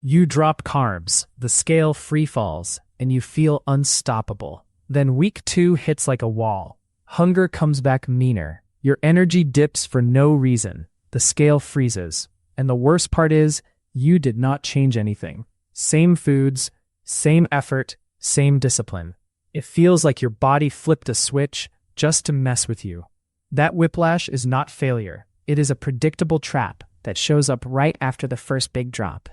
You drop carbs, the scale free falls, and you feel unstoppable. Then week 2 hits like a wall. Hunger comes back meaner. Your energy dips for no reason. The scale freezes. And the worst part is, you did not change anything. Same foods, same effort, same discipline. It feels like your body flipped a switch just to mess with you. That whiplash is not failure. It is a predictable trap that shows up right after the first big drop.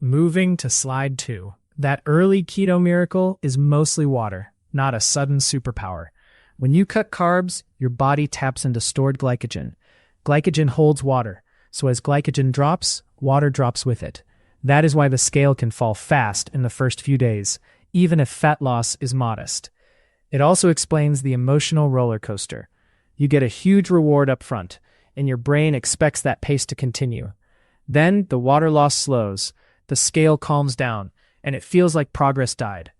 Moving to slide 2. That early keto miracle is mostly water, not a sudden superpower. When you cut carbs, your body taps into stored glycogen. Glycogen holds water, so as glycogen drops, water drops with it. That is why the scale can fall fast in the first few days, even if fat loss is modest. It also explains the emotional roller coaster. You get a huge reward up front, and your brain expects that pace to continue. Then the water loss slows, the scale calms down, and it feels like progress died.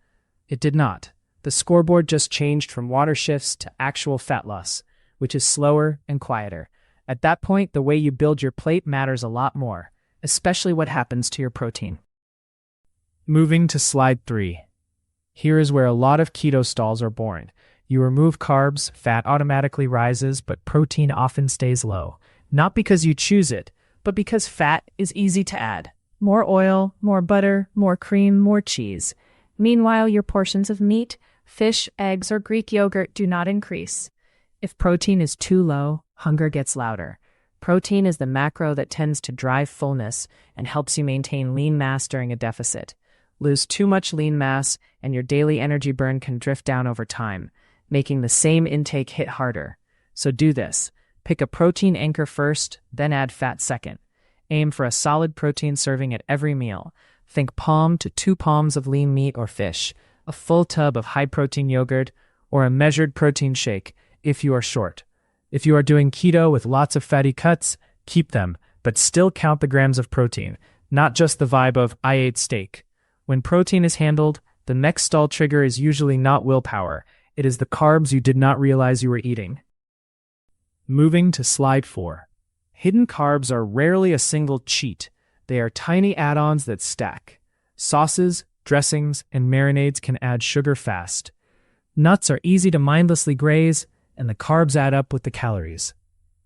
It did not. The scoreboard just changed from water shifts to actual fat loss, which is slower and quieter. At that point, the way you build your plate matters a lot more, especially what happens to your protein. Moving to slide 3. Here is where a lot of keto stalls are born. You remove carbs, fat automatically rises, but protein often stays low. Not because you choose it, but because fat is easy to add. More oil, more butter, more cream, more cheese. Meanwhile, your portions of meat, fish, eggs, or Greek yogurt do not increase. If protein is too low, hunger gets louder. Protein is the macro that tends to drive fullness and helps you maintain lean mass during a deficit. Lose too much lean mass, and your daily energy burn can drift down over time, making the same intake hit harder. So do this. Pick a protein anchor first, then add fat second. Aim for a solid protein serving at every meal. Think palm to 2 palms of lean meat or fish, a full tub of high-protein yogurt, or a measured protein shake if you are short. If you are doing keto with lots of fatty cuts, keep them, but still count the grams of protein, not just the vibe of "I ate steak." When protein is handled, the next stall trigger is usually not willpower. It is the carbs you did not realize you were eating. Moving to slide 4. Hidden carbs are rarely a single cheat. They are tiny add-ons that stack. Sauces, dressings, and marinades can add sugar fast. Nuts are easy to mindlessly graze, and the carbs add up with the calories.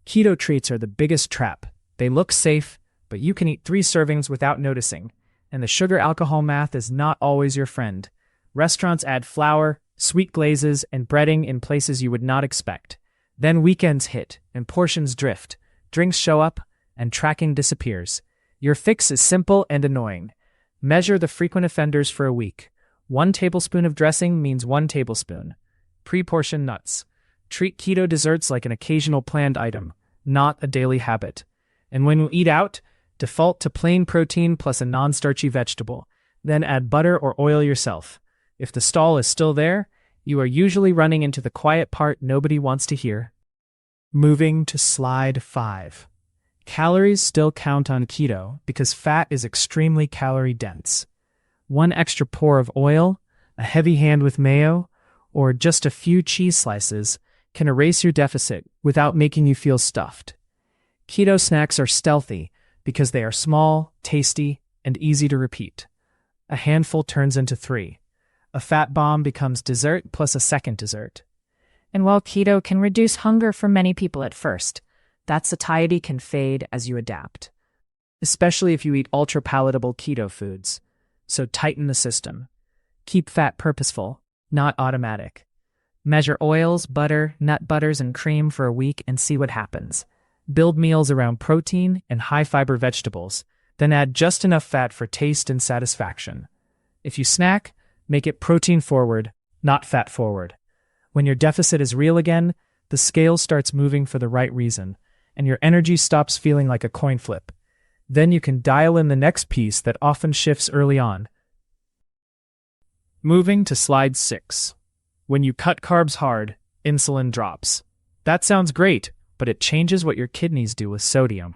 Keto treats are the biggest trap. They look safe, but you can eat 3 servings without noticing, and the sugar-alcohol math is not always your friend. Restaurants add flour, sweet glazes, and breading in places you would not expect. Then weekends hit, and portions drift. Drinks show up, and tracking disappears. Your fix is simple and annoying. Measure the frequent offenders for a week. 1 tablespoon of dressing means 1 tablespoon. Pre-portion nuts. Treat keto desserts like an occasional planned item, not a daily habit. And when you eat out, default to plain protein plus a non-starchy vegetable. Then add butter or oil yourself. If the stall is still there, you are usually running into the quiet part nobody wants to hear. Moving to slide 5. Calories still count on keto because fat is extremely calorie-dense. 1 extra pour of oil, a heavy hand with mayo, or just a few cheese slices can erase your deficit without making you feel stuffed. Keto snacks are stealthy because they are small, tasty, and easy to repeat. A handful turns into 3. A fat bomb becomes dessert plus a second dessert. And while keto can reduce hunger for many people at first, that satiety can fade as you adapt, especially if you eat ultra-palatable keto foods. So tighten the system. Keep fat purposeful, not automatic. Measure oils, butter, nut butters, and cream for a week and see what happens. Build meals around protein and high-fiber vegetables, then add just enough fat for taste and satisfaction. If you snack, make it protein-forward, not fat-forward. When your deficit is real again, the scale starts moving for the right reason, and your energy stops feeling like a coin flip. Then you can dial in the next piece that often shifts early on. Moving to slide 6. When you cut carbs hard, insulin drops. That sounds great, but it changes what your kidneys do with sodium.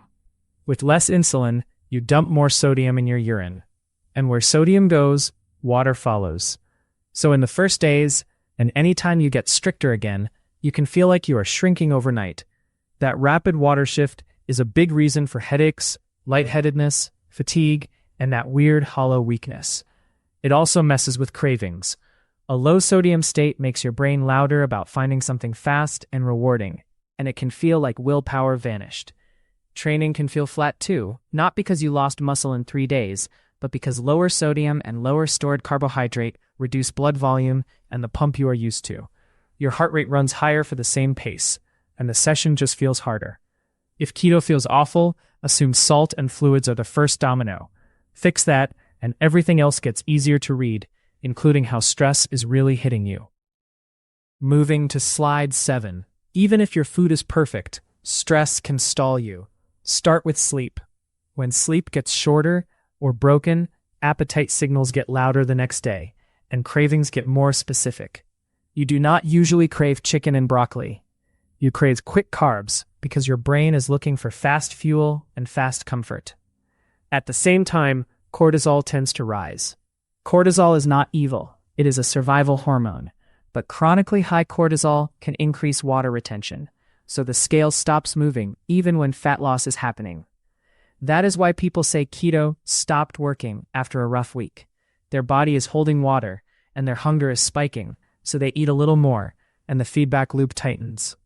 With less insulin, you dump more sodium in your urine. And where sodium goes, water follows. So in the first days, and anytime you get stricter again, you can feel like you are shrinking overnight. That rapid water shift is a big reason for headaches, lightheadedness, fatigue, and that weird hollow weakness. It also messes with cravings. A low-sodium state makes your brain louder about finding something fast and rewarding, and it can feel like willpower vanished. Training can feel flat too, not because you lost muscle in 3 days, but because lower sodium and lower stored carbohydrate reduce blood volume and the pump you are used to. Your heart rate runs higher for the same pace, and the session just feels harder. If keto feels awful, assume salt and fluids are the first domino. Fix that, and everything else gets easier to read, including how stress is really hitting you. Moving to slide 7. Even if your food is perfect, stress can stall you. Start with sleep. When sleep gets shorter or broken, appetite signals get louder the next day, and cravings get more specific. You do not usually crave chicken and broccoli. You crave quick carbs because your brain is looking for fast fuel and fast comfort. At the same time, cortisol tends to rise. Cortisol is not evil. It is a survival hormone. But chronically high cortisol can increase water retention, so the scale stops moving even when fat loss is happening. That is why people say keto stopped working after a rough week. Their body is holding water, and their hunger is spiking, so they eat a little more, and the feedback loop tightens.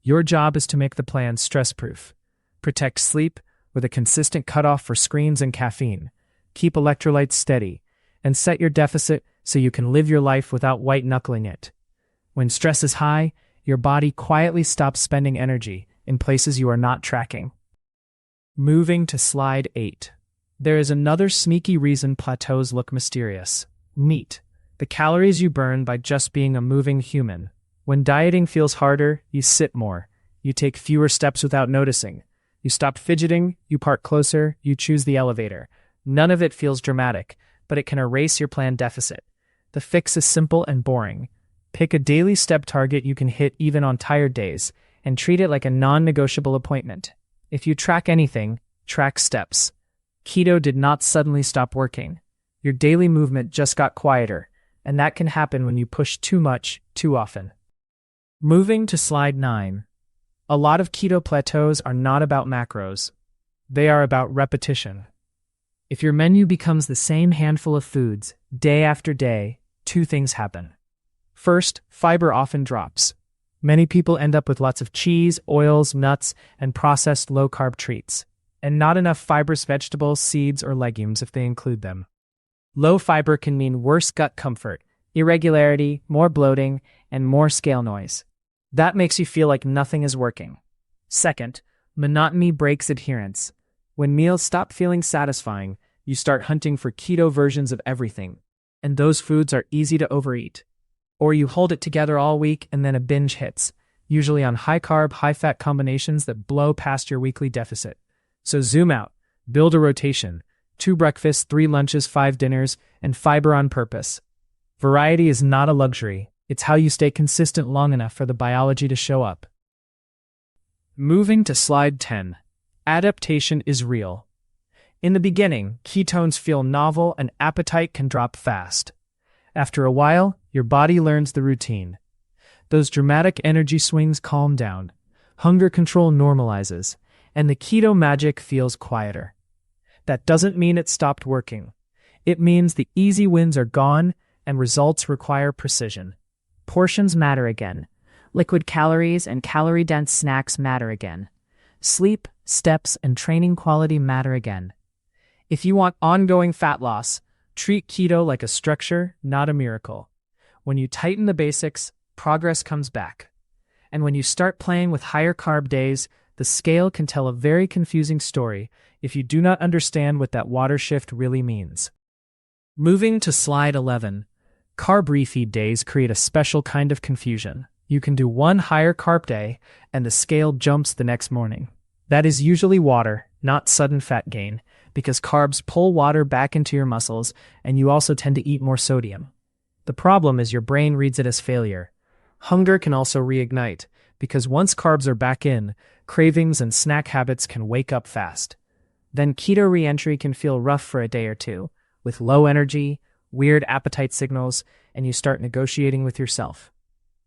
Your job is to make the plan stress-proof. Protect sleep with a consistent cutoff for screens and caffeine. Keep electrolytes steady, and set your deficit so you can live your life without white-knuckling it. When stress is high, your body quietly stops spending energy in places you are not tracking. Moving to slide 8. There is another sneaky reason plateaus look mysterious. Meat. The calories you burn by just being a moving human. When dieting feels harder, you sit more. You take fewer steps without noticing. You stop fidgeting, you park closer, you choose the elevator. None of it feels dramatic, but it can erase your planned deficit. The fix is simple and boring. Pick a daily step target you can hit even on tired days, and treat it like a non-negotiable appointment. If you track anything, track steps. Keto did not suddenly stop working. Your daily movement just got quieter, and that can happen when you push too much, too often. Moving to slide 9. A lot of keto plateaus are not about macros. They are about repetition. If your menu becomes the same handful of foods, day after day, 2 things happen. First, fiber often drops. Many people end up with lots of cheese, oils, nuts, and processed low-carb treats, and not enough fibrous vegetables, seeds, or legumes if they include them. Low fiber can mean worse gut comfort, irregularity, more bloating, and more scale noise. That makes you feel like nothing is working. Second, monotony breaks adherence. When meals stop feeling satisfying, you start hunting for keto versions of everything, and those foods are easy to overeat. Or you hold it together all week and then a binge hits, usually on high-carb, high-fat combinations that blow past your weekly deficit. So zoom out, build a rotation, 2 breakfasts, 3 lunches, 5 dinners, and fiber on purpose. Variety is not a luxury, it's how you stay consistent long enough for the biology to show up. Moving to slide 10. Adaptation is real. In the beginning, ketones feel novel and appetite can drop fast. After a while, your body learns the routine. Those dramatic energy swings calm down, hunger control normalizes, and the keto magic feels quieter. That doesn't mean it stopped working. It means the easy wins are gone and results require precision. Portions matter again. Liquid calories and calorie-dense snacks matter again. Sleep, steps, and training quality matter again. If you want ongoing fat loss, treat keto like a structure, not a miracle. When you tighten the basics, progress comes back. And when you start playing with higher carb days, the scale can tell a very confusing story if you do not understand what that water shift really means. Moving to slide 11. Carb refeed days create a special kind of confusion. You can do one higher carb day, and the scale jumps the next morning. That is usually water, not sudden fat gain, because carbs pull water back into your muscles, and you also tend to eat more sodium. The problem is your brain reads it as failure. Hunger can also reignite, because once carbs are back in, cravings and snack habits can wake up fast. Then keto re-entry can feel rough for a day or two, with low energy, weird appetite signals, and you start negotiating with yourself.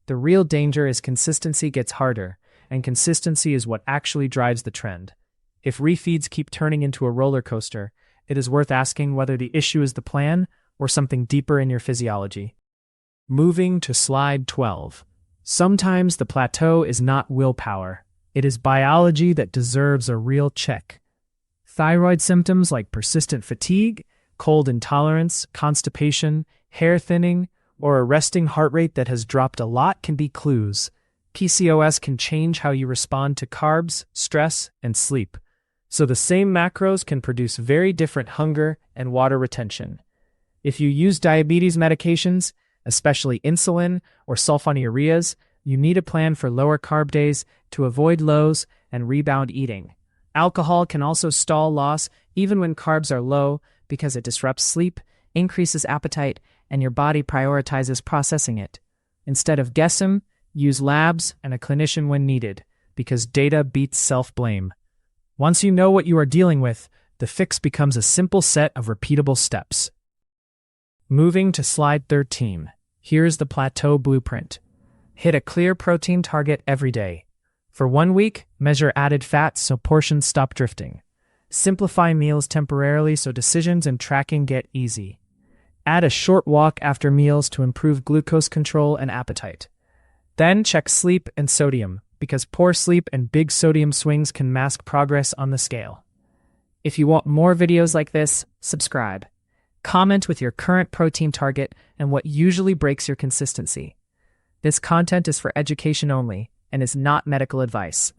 The real danger is consistency gets harder, and consistency is what actually drives the trend. If refeeds keep turning into a roller coaster, it is worth asking whether the issue is the plan or something deeper in your physiology. Moving to slide 12. Sometimes the plateau is not willpower. It is biology that deserves a real check. Thyroid symptoms like persistent fatigue, cold intolerance, constipation, hair thinning, or a resting heart rate that has dropped a lot can be clues. PCOS can change how you respond to carbs, stress, and sleep. So the same macros can produce very different hunger and water retention. If you use diabetes medications, especially insulin or sulfonylureas, you need a plan for lower carb days to avoid lows and rebound eating. Alcohol can also stall loss even when carbs are low because it disrupts sleep, increases appetite, and your body prioritizes processing it. Instead of guessing, use labs and a clinician when needed, because data beats self-blame. Once you know what you are dealing with, the fix becomes a simple set of repeatable steps. Moving to slide 13. Here's the Plateau Blueprint. Hit a clear protein target every day. For 1 week, measure added fats so portions stop drifting. Simplify meals temporarily so decisions and tracking get easy. Add a short walk after meals to improve glucose control and appetite. Then check sleep and sodium, because poor sleep and big sodium swings can mask progress on the scale. If you want more videos like this, subscribe. Comment with your current protein target and what usually breaks your consistency. This content is for education only and is not medical advice.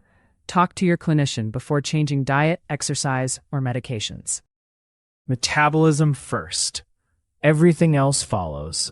Talk to your clinician before changing diet, exercise, or medications. Metabolism first. Everything else follows.